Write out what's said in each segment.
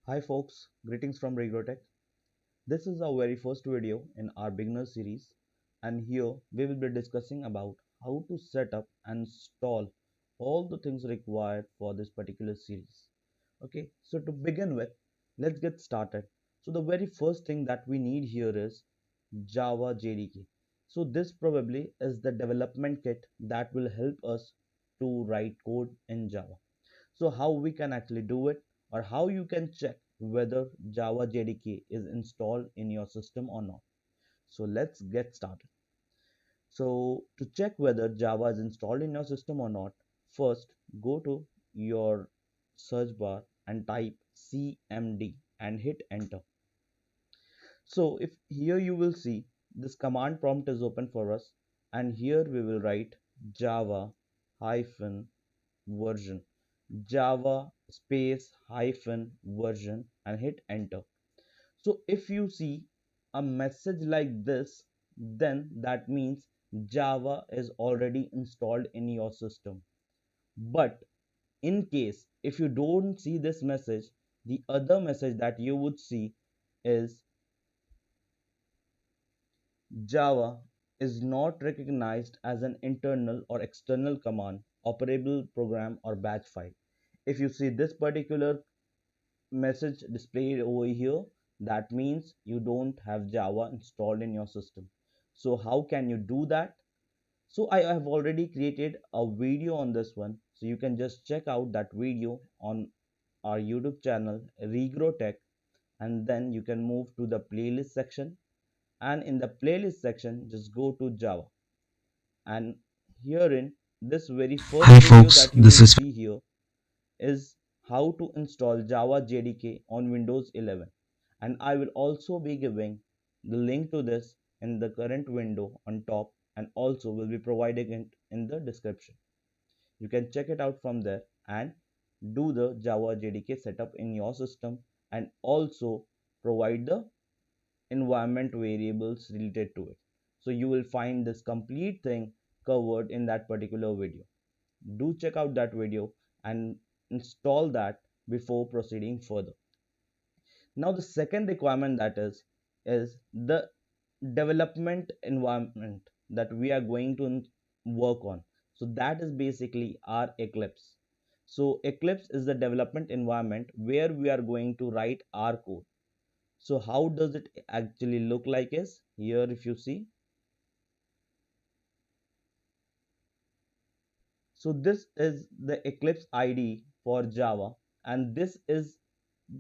Hi folks, greetings from Regrotech. This is our very first video in our beginner series, and here we will be discussing about how to set up and install all the things required for this particular series. Okay, so to begin with, let's get started. So the very first thing that we need here is Java JDK. So this probably is the development kit that will help us to write code in Java. So how we can actually do it, or how you can check whether Java JDK is installed in your system or not. So let's get started. So to check whether Java is installed in your system or not, first go to your search bar and type cmd and hit enter. So if here you will see this command prompt is open for us, and here we will write java hyphen version, java space hyphen version, and hit enter. So if you see a message like this, then that means Java is already installed in your system. But in case if you don't see this message, the other message that you would see is Java is not recognized as an internal or external command, operable program, or batch file. If you see this particular message displayed over here, that means you don't have Java installed in your system. So how can you do that? So I have already created a video on this one, so you can just check out that video on our YouTube channel Regrotech, and then you can move to the playlist section, and in the playlist section just go to Java, and herein this very first Hi video folks, that you this will is see here is how to install Java JDK on Windows 11, and I will also be giving the link to this in the current window on top, and also will be providing it in the description. You can check it out from there and do the Java JDK setup in your system, and also provide the environment variables related to it. So you will find this complete thing covered in that particular video. Do check out that video and install that before proceeding further. Now the second requirement that is the development environment that we are going to work on. So that is basically our Eclipse. So Eclipse is the development environment where we are going to write our code. So how does it actually look like is here, if you see. So this is the Eclipse IDE for Java, and this is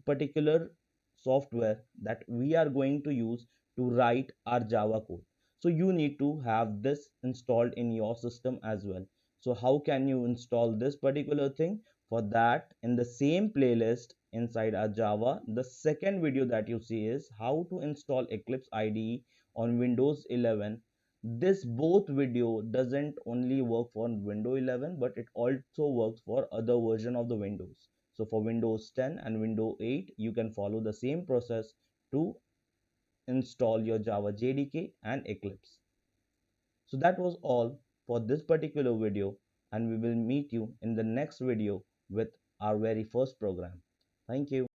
particular software that we are going to use to write our Java code. So you need to have this installed in your system as well. So how can you install this particular thing? For that, in the same playlist inside our Java, the second video that you see is how to install Eclipse IDE on Windows 11. This both video doesn't only work for Windows 11, but it also works for other version of the Windows. So for Windows 10 and Windows 8, you can follow the same process to install your Java JDK and Eclipse. So that was all for this particular video, and we will meet you in the next video with our very first program. Thank you.